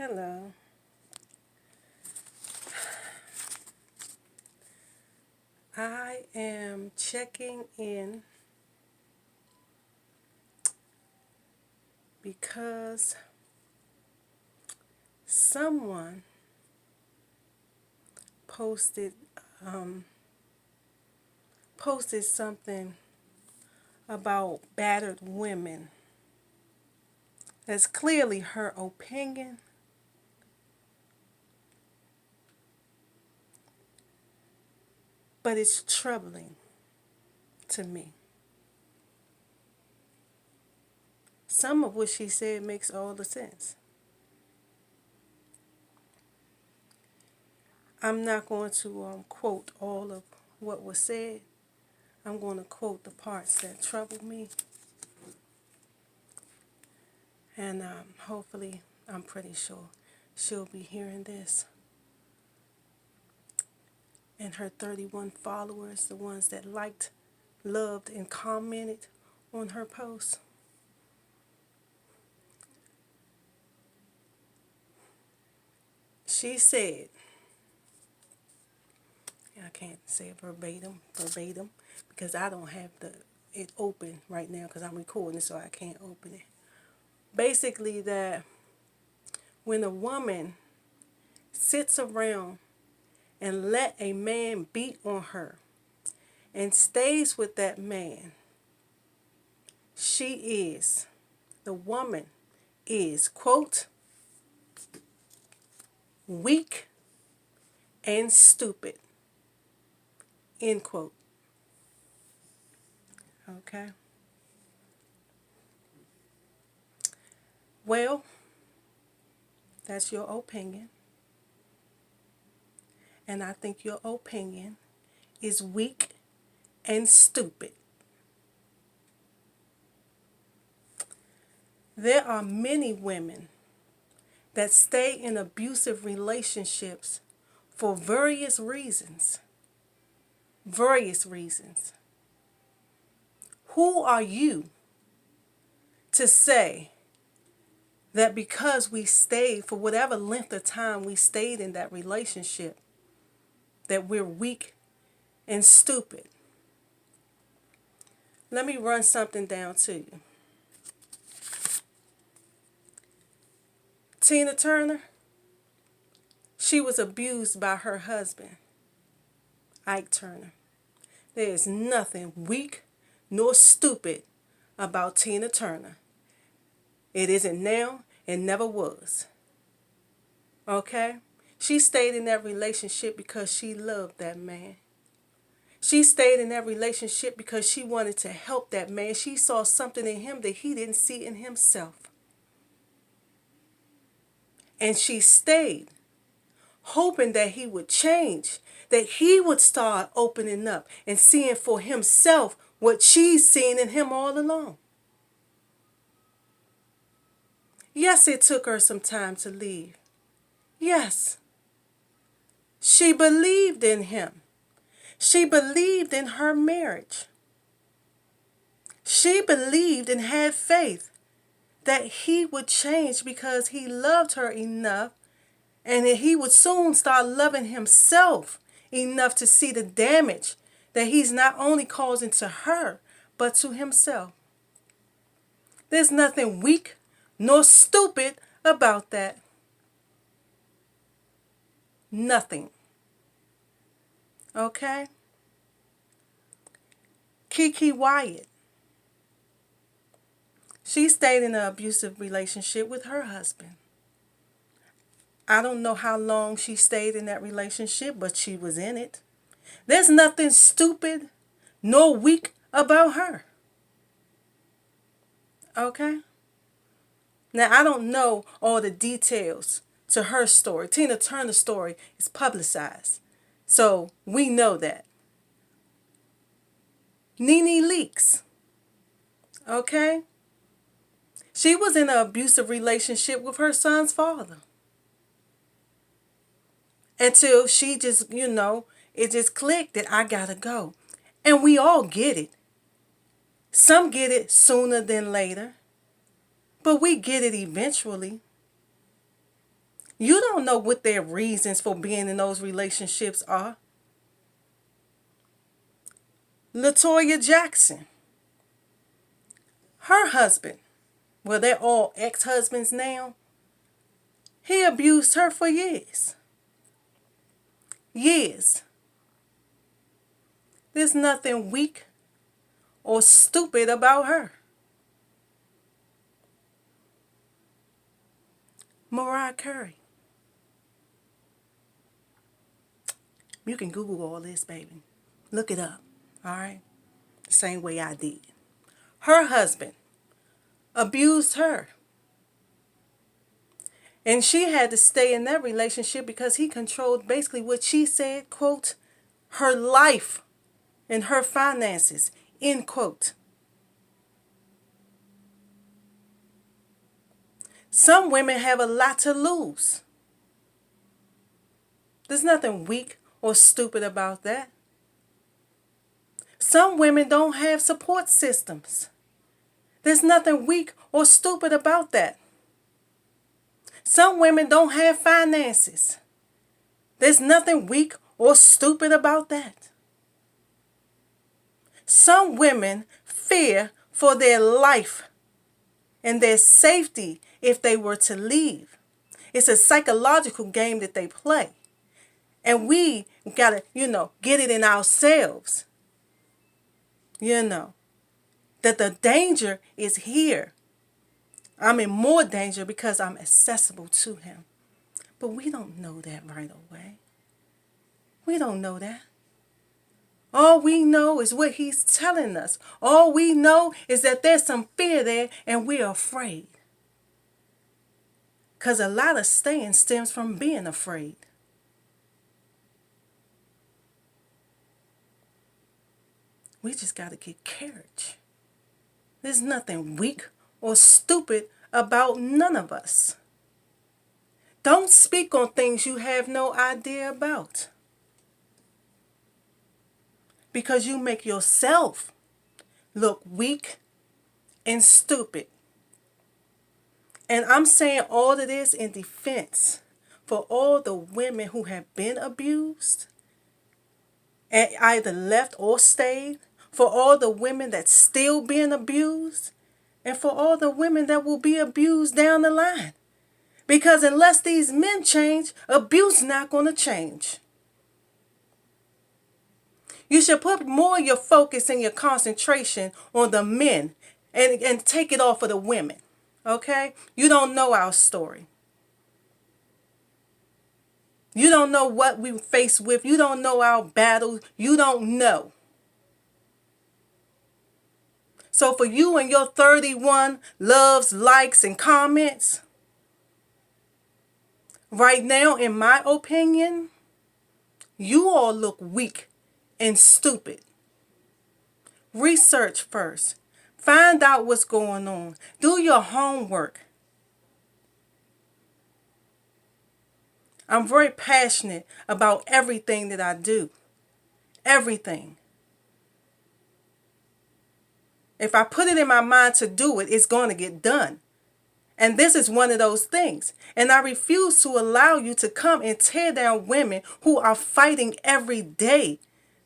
Hello. I am checking in because someone posted um, posted something about battered women. That's clearly her opinion, but it's troubling to me. Some of what she said makes all the sense. I'm not going to quote all of what was said. I'm going to quote the parts that troubled me, and hopefully, I'm pretty sure she'll be hearing this. And her 31 followers, the ones that liked, loved, and commented on her post. She said, I can't say it verbatim, because I don't have it open right now because I'm recording, so I can't open it. Basically, that when a woman sits around and let a man beat on her and stays with that man, the woman is, quote, weak and stupid, end quote. Okay. Well, that's your opinion. And I think your opinion is weak and stupid. There are many women that stay in abusive relationships for various reasons. Various reasons. Who are you to say that because we stayed for whatever length of time we stayed in that relationship, that we're weak and stupid? Let me run something down to you. Tina Turner, she was abused by her husband, Ike Turner. There is nothing weak nor stupid about Tina Turner. It isn't now and never was. Okay? She stayed in that relationship because she loved that man. She stayed in that relationship because she wanted to help that man. She saw something in him that he didn't see in himself. And she stayed, hoping that he would change, that he would start opening up and seeing for himself what she's seen in him all along. Yes, it took her some time to leave. Yes. She believed in him. She believed in her marriage. She believed and had faith that he would change because he loved her enough, and that he would soon start loving himself enough to see the damage that he's not only causing to her, but to himself. There's nothing weak nor stupid about that. Nothing. Okay? Kiki Wyatt. She stayed in an abusive relationship with her husband. I don't know how long she stayed in that relationship, but she was in it. There's nothing stupid nor weak about her. Okay? Now, I don't know all the details to her story. Tina Turner's story is publicized, so we know that. Nene Leakes, okay? She was in an abusive relationship with her son's father. Until she just, it just clicked that I gotta go. And we all get it. Some get it sooner than later, but we get it eventually. You don't know what their reasons for being in those relationships are. LaToya Jackson, her husband, well, they're all ex-husbands now. He abused her for years. Years. There's nothing weak or stupid about her. Mariah Carey. You can Google all this, baby. Look it up. All right? The same way I did. Her husband abused her. And she had to stay in that relationship because he controlled basically what she said, quote, her life and her finances, end quote. Some women have a lot to lose. There's nothing weak or stupid about that. Some women don't have support systems. There's nothing weak or stupid about that. Some women don't have finances. There's nothing weak or stupid about that. Some women fear for their life and their safety if they were to leave. It's a psychological game that they play. And we gotta, get it in ourselves. That the danger is here. I'm in more danger because I'm accessible to him. But we don't know that right away. We don't know that. All we know is what he's telling us. All we know is that there's some fear there and we're afraid. Because a lot of staying stems from being afraid. We just got to get courage. There's nothing weak or stupid about none of us. Don't speak on things you have no idea about. Because you make yourself look weak and stupid. And I'm saying all of this in defense for all the women who have been abused and either left or stayed, for all the women that's still being abused, and for all the women that will be abused down the line. Because unless these men change, abuse is not going to change. You should put more of your focus and your concentration on the men and take it off of the women. Okay? You don't know our story. You don't know what we face with. You don't know our battles. You don't know. So for you and your 31 loves, likes, and comments, right now, in my opinion, you all look weak and stupid. Research first. Find out what's going on. Do your homework. I'm very passionate about everything that I do. Everything. If I put it in my mind to do it, it's going to get done. And this is one of those things. And I refuse to allow you to come and tear down women who are fighting every day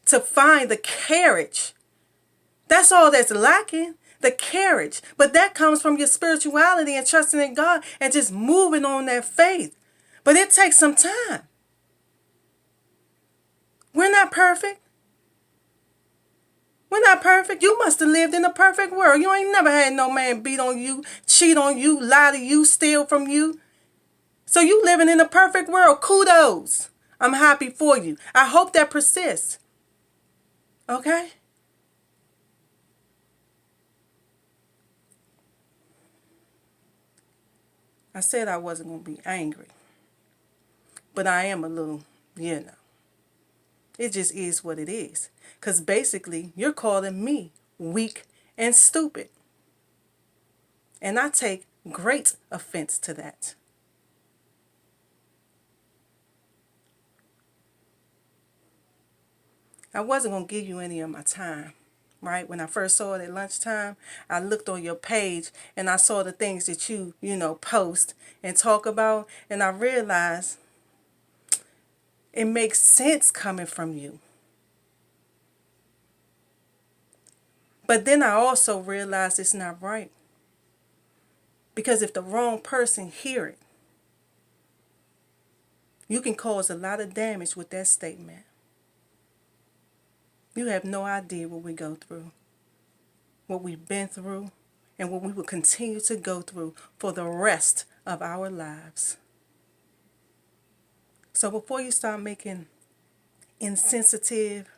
to find the courage. That's all that's lacking, the courage. But that comes from your spirituality and trusting in God and just moving on that faith. But it takes some time. We're not perfect. We're not perfect. You must have lived in a perfect world. You ain't never had no man beat on you, cheat on you, lie to you, steal from you. So you living in a perfect world. Kudos. I'm happy for you. I hope that persists. Okay? I said I wasn't going to be angry. But I am a little, It just is what it is. Because basically, you're calling me weak and stupid. And I take great offense to that. I wasn't going to give you any of my time right? When I first saw it at lunchtime, I looked on your page and I saw the things that you post and talk about. And I realized it makes sense coming from you. But then I also realized it's not right. Because if the wrong person hear it, you can cause a lot of damage with that statement. You have no idea what we go through, what we've been through, and what we will continue to go through for the rest of our lives. So before you start making insensitive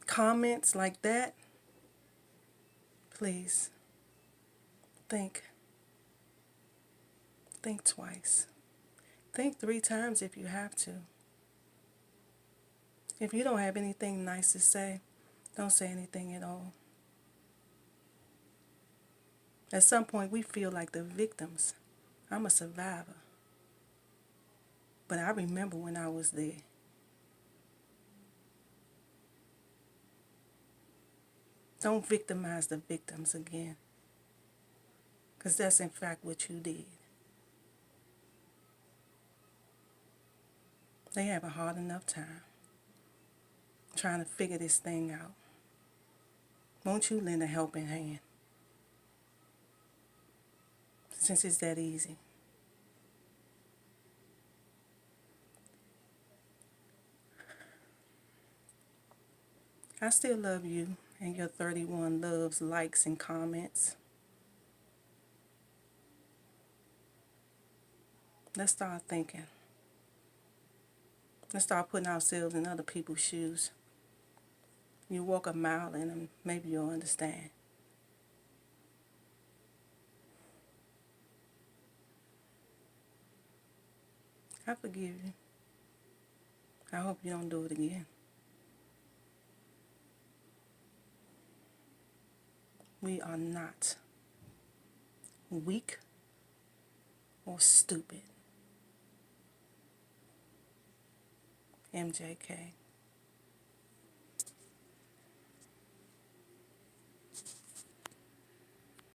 comments like that, please think. Think twice. Think 3 times if you have to. If you don't have anything nice to say, don't say anything at all. At some point, we feel like the victims. I'm a survivor. But I remember when I was there. Don't victimize the victims again. Because that's in fact what you did. They have a hard enough time trying to figure this thing out. Won't you lend a helping hand? Since it's that easy. I still love you and your 31 loves, likes, and comments. Let's start thinking. Let's start putting ourselves in other people's shoes. You walk a mile in them, maybe you'll understand. I forgive you. I hope you don't do it again. We are not weak or stupid. MJK.